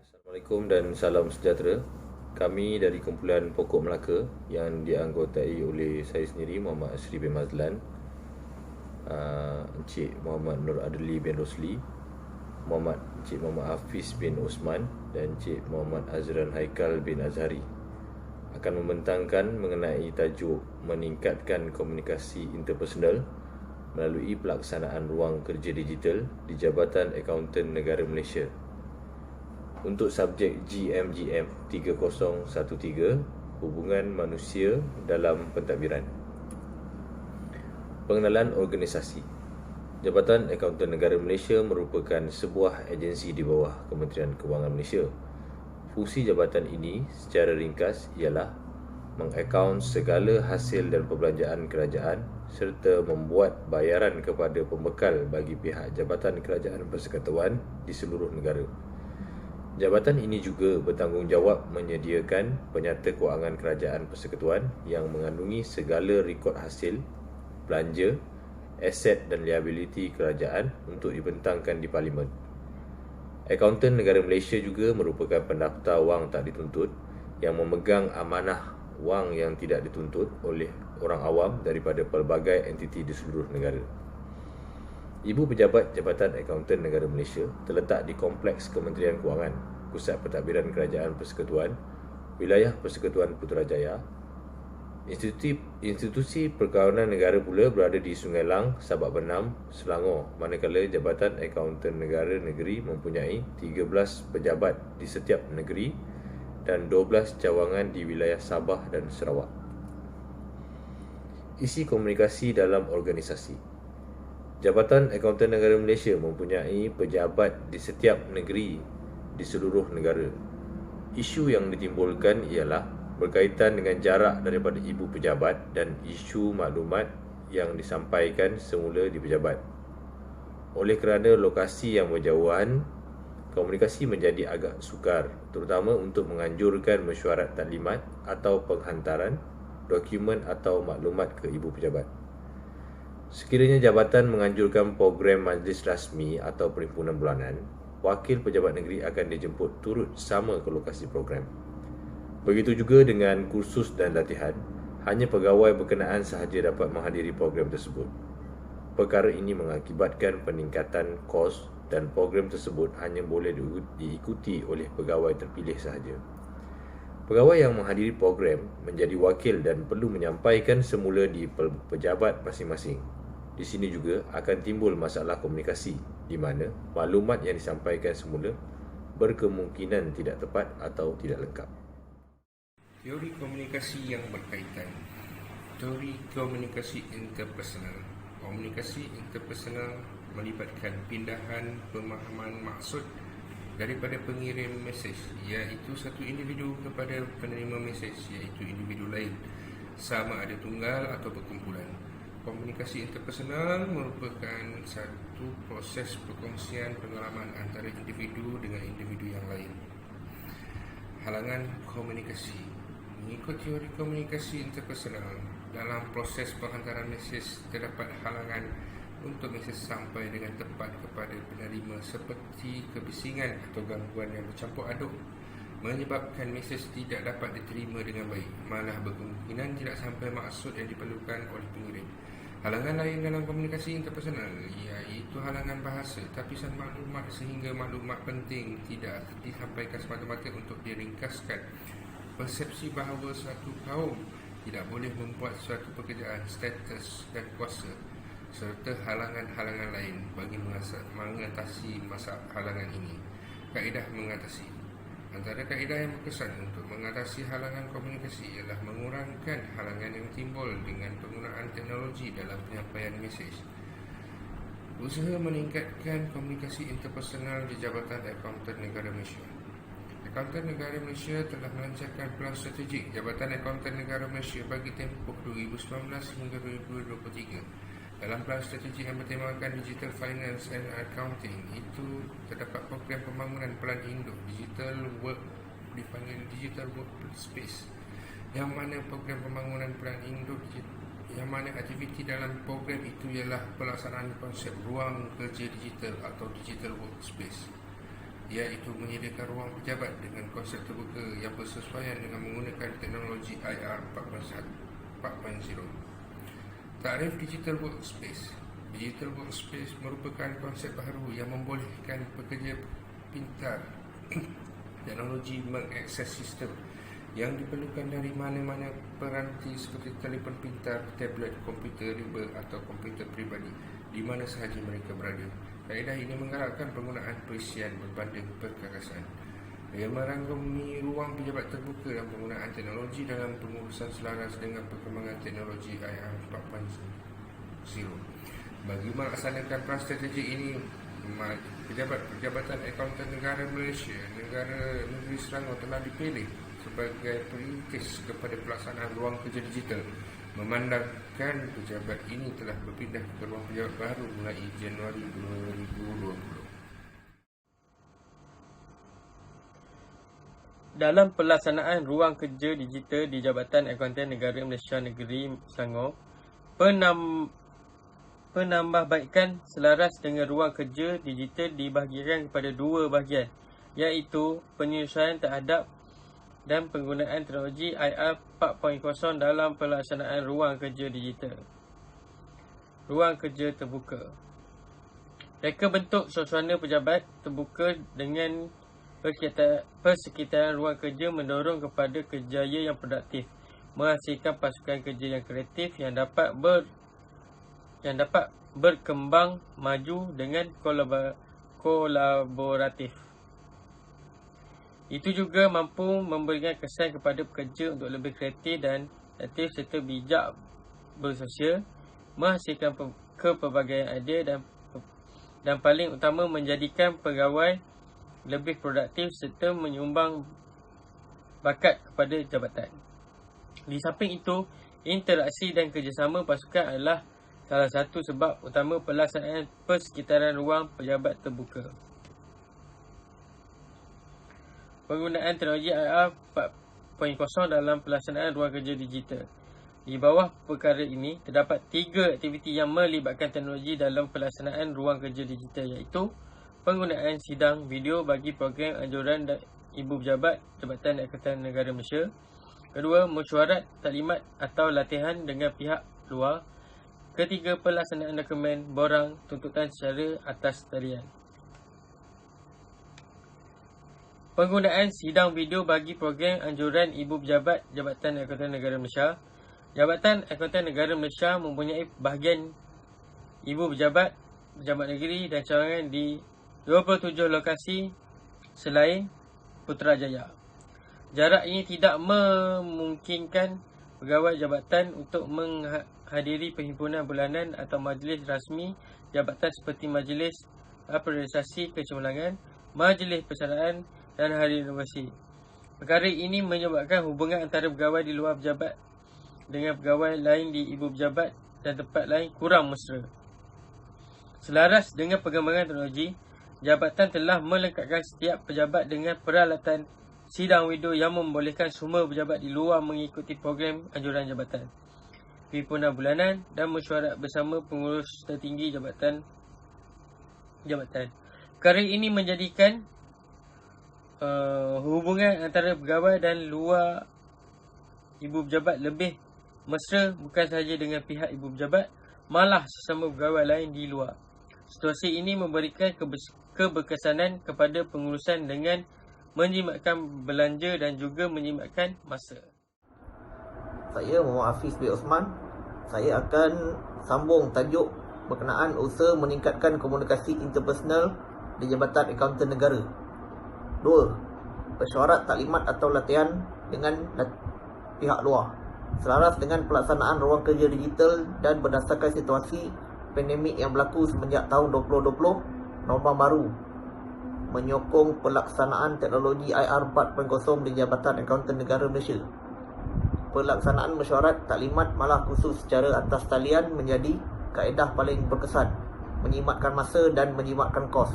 Assalamualaikum dan salam sejahtera. Kami dari kumpulan Pokok Melaka yang dianggotai oleh saya sendiri, Muhammad Asri bin Mazlan, Encik Muhammad Nur Adli bin Rosli, Encik Muhammad Hafiz bin Osman dan Encik Muhammad Azran Haikal bin Azhari akan membentangkan mengenai tajuk meningkatkan komunikasi interpersonal melalui pelaksanaan ruang kerja digital di Jabatan Akaunten Negara Malaysia. Untuk subjek GMGM 3013, Hubungan Manusia dalam Pentadbiran. Pengenalan organisasi. Jabatan Akaunten Negara Malaysia merupakan sebuah agensi di bawah Kementerian Kewangan Malaysia. Fungsi jabatan ini secara ringkas ialah mengakaun segala hasil dan perbelanjaan kerajaan serta membuat bayaran kepada pembekal bagi pihak Jabatan Kerajaan Persekutuan di seluruh negara. Jabatan ini juga bertanggungjawab menyediakan penyata kewangan kerajaan persekutuan yang mengandungi segala rekod hasil, belanja, aset dan liabiliti kerajaan untuk dibentangkan di Parlimen. Akaunten Negara Malaysia juga merupakan pendaftar wang tak dituntut yang memegang amanah wang yang tidak dituntut oleh orang awam daripada pelbagai entiti di seluruh negara. Ibu Pejabat Jabatan Akaunten Negara Malaysia terletak di Kompleks Kementerian Kewangan, Pusat Pentadbiran Kerajaan Persekutuan, Wilayah Persekutuan Putrajaya. Institusi Perkawanan Negara pula berada di Sungai Lang, Sabak Benam, Selangor, manakala Jabatan Akaunten Negara Negeri mempunyai 13 pejabat di setiap negeri dan 12 cawangan di wilayah Sabah dan Sarawak. Isi komunikasi dalam organisasi. Jabatan Akaunten Negara Malaysia mempunyai pejabat di setiap negeri di seluruh negara. Isu yang ditimbulkan ialah berkaitan dengan jarak daripada ibu pejabat dan isu maklumat yang disampaikan semula di pejabat. Oleh kerana lokasi yang berjauhan, komunikasi menjadi agak sukar, terutama untuk menganjurkan mesyuarat taklimat atau penghantaran dokumen atau maklumat ke ibu pejabat. Sekiranya jabatan menganjurkan program majlis rasmi atau perhimpunan bulanan, wakil pejabat negeri akan dijemput turut sama ke lokasi program. Begitu juga dengan kursus dan latihan, hanya pegawai berkenaan sahaja dapat menghadiri program tersebut. Perkara ini mengakibatkan peningkatan kos dan program tersebut hanya boleh diikuti oleh pegawai terpilih sahaja. Pegawai yang menghadiri program menjadi wakil dan perlu menyampaikan semula di pejabat masing-masing. Di sini juga akan timbul masalah komunikasi di mana maklumat yang disampaikan semula berkemungkinan tidak tepat atau tidak lengkap. Teori komunikasi yang berkaitan. Teori komunikasi interpersonal. Komunikasi interpersonal melibatkan pindahan pemahaman maksud daripada pengirim mesej, iaitu satu individu kepada penerima mesej, iaitu individu lain, sama ada tunggal atau berkumpulan. Komunikasi interpersonal merupakan satu proses perkongsian pengalaman antara individu dengan individu yang lain. Halangan komunikasi. Mengikut teori komunikasi interpersonal, dalam proses penghantaran mesej terdapat halangan untuk mesej sampai dengan tepat kepada penerima seperti kebisingan atau gangguan yang bercampur aduk menyebabkan mesej tidak dapat diterima dengan baik, malah berkemungkinan tidak sampai maksud yang diperlukan oleh pengirim. Halangan lain dalam komunikasi interpersonal iaitu halangan bahasa, tapisan maklumat sehingga maklumat penting tidak disampaikan semata-mata untuk diringkaskan. Persepsi bahawa suatu kaum tidak boleh membuat suatu pekerjaan, status dan kuasa, serta halangan-halangan lain bagi mengatasi masalah halangan ini. Kaedah mengatasi. Antara kaedah yang berkesan untuk mengatasi halangan komunikasi ialah mengurangkan halangan yang timbul dengan penggunaan teknologi dalam penyampaian mesej. Usaha meningkatkan komunikasi interpersonal di Jabatan Akaunten Negara Malaysia. Akaunten Negara Malaysia telah melancarkan pelan strategik Jabatan Akaunten Negara Malaysia bagi tempoh 2019 hingga 2023. Dalam pelan strategi yang bertemakan Digital Finance and Accounting itu terdapat program pembangunan pelan induk Digital Work, dipanggil Digital Workspace, yang mana program pembangunan pelan induk yang mana aktiviti dalam program itu ialah pelaksanaan konsep ruang kerja digital atau digital workspace, iaitu menyediakan ruang pejabat dengan konsep terbuka yang bersesuaian dengan menggunakan teknologi IR 4.0. Takrif digital workspace. Digital workspace merupakan konsep baru yang membolehkan pekerja pintar teknologi mengakses sistem yang diperlukan dari mana-mana peranti seperti telefon pintar, tablet, komputer riba atau komputer peribadi di mana sahaja mereka berada. Kaedah ini menggalakkan penggunaan perisian berbanding perkakasan. Ia merangkumi ruang pejabat terbuka dan penggunaan teknologi dalam pengurusan selaras dengan perkembangan teknologi IR 4.0. Bagi melaksanakan peran strategi ini, Jabatan Akaunten Negara Malaysia, Negara Negeri Selangor telah dipilih sebagai perintis kepada pelaksanaan ruang kerja digital, memandangkan pejabat ini telah berpindah ke ruang pejabat baru mulai Januari 2020. Dalam pelaksanaan ruang kerja digital di Jabatan Akaunten Negara Malaysia Negeri Selangor, penambahbaikan selaras dengan ruang kerja digital dibahagikan kepada dua bahagian, iaitu penyesuaian terhadap dan penggunaan teknologi IR 4.0 dalam pelaksanaan ruang kerja digital. Ruang kerja terbuka. Reka bentuk suasana pejabat terbuka dengan persekitaran ruang kerja mendorong kepada kerjaya yang produktif, menghasilkan pasukan kerja yang kreatif yang dapat berkembang maju dengan kolaboratif. Itu juga mampu memberikan kesan kepada pekerja untuk lebih kreatif dan aktif serta bijak bersosial, menghasilkan kepelbagaian idea dan paling utama menjadikan pegawai lebih produktif serta menyumbang bakat kepada jabatan. Di samping itu, interaksi dan kerjasama pasukan adalah salah satu sebab utama pelaksanaan persekitaran ruang pejabat terbuka. Penggunaan teknologi IR 4.0 dalam pelaksanaan ruang kerja digital. Di bawah perkara ini, terdapat 3 aktiviti yang melibatkan teknologi dalam pelaksanaan ruang kerja digital, iaitu penggunaan sidang video bagi program anjuran ibu pejabat Jabatan Akaunten Negara Malaysia. Kedua, mesyuarat taklimat atau latihan dengan pihak luar. Ketiga, pelaksanaan dokumen borang tuntutan secara atas talian. Penggunaan sidang video bagi program anjuran ibu pejabat Jabatan Akaunten Negara Malaysia. Jabatan Akaunten Negara Malaysia mempunyai bahagian ibu pejabat negeri dan cawangan di 27 lokasi selain Putrajaya. Jarak ini tidak memungkinkan pegawai jabatan untuk menghadiri perhimpunan bulanan atau majlis rasmi jabatan seperti majlis apresiasi kecemerlangan, majlis persaudaraan dan hari inovasi. Perkara ini menyebabkan hubungan antara pegawai di luar pejabat dengan pegawai lain di ibu pejabat dan tempat lain kurang mesra. Selaras dengan perkembangan teknologi, jabatan telah melengkapkan setiap pejabat dengan peralatan sidang video yang membolehkan semua pejabat di luar mengikuti program anjuran jabatan, perhimpunan bulanan dan mesyuarat bersama pengurus tertinggi jabatan. Perkara ini menjadikan hubungan antara pegawai dan luar ibu pejabat lebih mesra, bukan sahaja dengan pihak ibu pejabat, malah sesama pegawai lain di luar. Situasi ini memberikan keberkesanan kepada pengurusan dengan menjimatkan belanja dan juga menjimatkan masa. Saya Muhammad Hafiz bin Osman. Saya akan sambung tajuk berkenaan usaha meningkatkan komunikasi interpersonal di Jabatan Akaunten Negara. 2. Mesyuarat taklimat atau latihan dengan pihak luar selaras dengan pelaksanaan ruang kerja digital dan berdasarkan situasi pandemik yang berlaku semenjak tahun 2020, norma baru menyokong pelaksanaan teknologi IR 4.0 di Jabatan Akaunten Negara Malaysia. Pelaksanaan mesyuarat taklimat malah khusus secara atas talian menjadi kaedah paling berkesan, menjimatkan masa dan menjimatkan kos.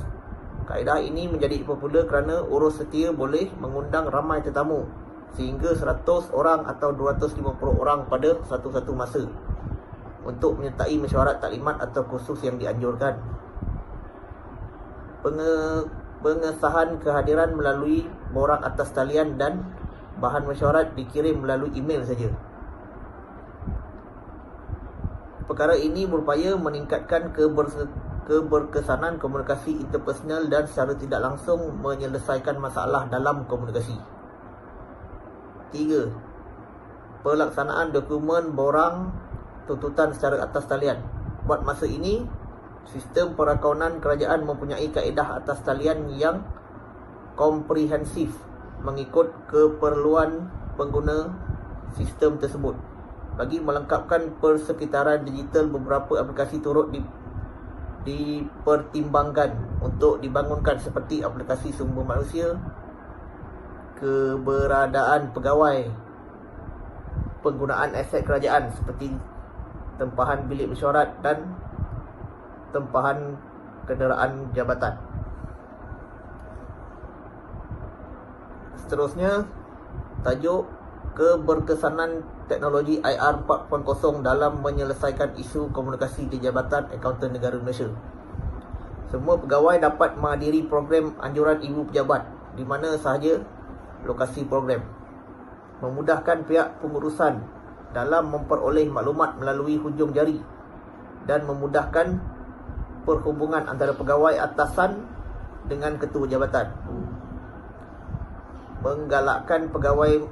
Kaedah ini menjadi popular kerana urus setia boleh mengundang ramai tetamu sehingga 100 orang atau 250 orang pada satu-satu masa. untuk menyertai mesyuarat taklimat atau kursus yang dianjurkan. Pengesahan kehadiran melalui borang atas talian dan bahan mesyuarat dikirim melalui email saja. Perkara ini berupaya meningkatkan keberkesanan komunikasi interpersonal dan secara tidak langsung menyelesaikan masalah dalam komunikasi. 3. Pelaksanaan dokumen borang tuntutan secara atas talian. Buat masa ini, sistem perakaunan kerajaan mempunyai kaedah atas talian yang komprehensif mengikut keperluan pengguna sistem tersebut. Bagi melengkapkan persekitaran digital, beberapa aplikasi turut dipertimbangkan untuk dibangunkan seperti aplikasi sumber manusia, keberadaan pegawai, penggunaan aset kerajaan seperti tempahan bilik mesyuarat dan tempahan kenderaan jabatan. Seterusnya, tajuk keberkesanan teknologi IR 4.0 dalam menyelesaikan isu komunikasi di Jabatan Akaunten Negara Malaysia. Semua pegawai dapat menghadiri program anjuran ibu pejabat di mana sahaja lokasi program. Memudahkan pihak pengurusan dalam memperoleh maklumat melalui hujung jari dan memudahkan perhubungan antara pegawai atasan dengan ketua jabatan. Menggalakkan pegawai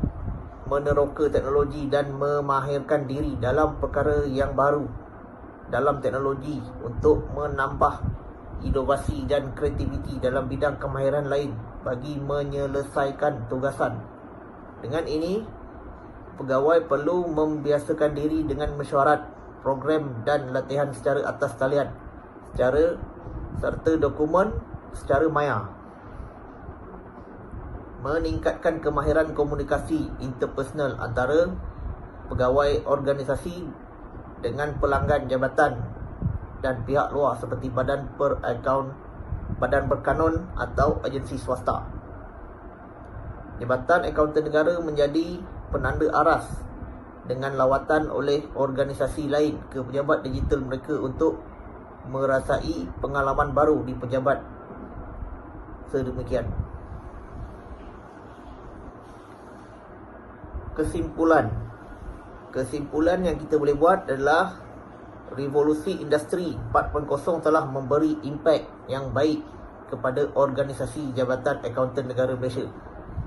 meneroka teknologi dan memahirkan diri dalam perkara yang baru dalam teknologi untuk menambah inovasi dan kreativiti dalam bidang kemahiran lain bagi menyelesaikan tugasan. Dengan ini, pegawai perlu membiasakan diri dengan mesyuarat, program dan latihan secara atas talian serta dokumen secara maya. Meningkatkan kemahiran komunikasi interpersonal antara pegawai organisasi dengan pelanggan jabatan dan pihak luar seperti badan berkanun atau agensi swasta. Jabatan Akaunten Negara menjadi penanda aras dengan lawatan oleh organisasi lain ke pejabat digital mereka untuk merasai pengalaman baru di pejabat sedemikian. Kesimpulan yang kita boleh buat adalah revolusi industri 4.0 telah memberi impak yang baik kepada organisasi Jabatan Akaunten Negara Malaysia,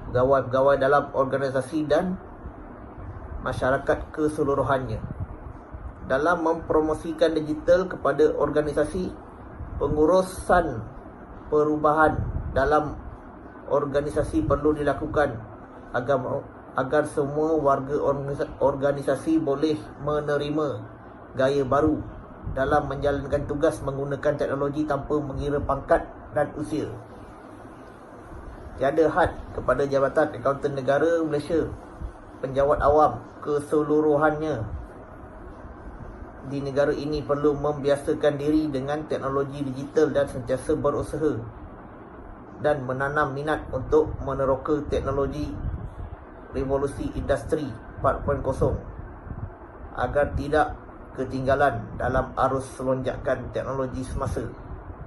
pegawai-pegawai dalam organisasi dan masyarakat keseluruhannya. Dalam mempromosikan digital kepada organisasi, pengurusan perubahan dalam organisasi perlu dilakukan agar semua warga organisasi boleh menerima gaya baru dalam menjalankan tugas menggunakan teknologi tanpa mengira pangkat dan usia. Tiada had kepada Jabatan Akaunten Negara Malaysia. Penjawat awam keseluruhannya di negara ini perlu membiasakan diri dengan teknologi digital dan sentiasa berusaha dan menanam minat untuk meneroka teknologi revolusi industri 4.0 agar tidak ketinggalan dalam arus lonjakan teknologi semasa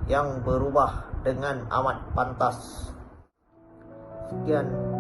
yang berubah dengan amat pantas. Sekian.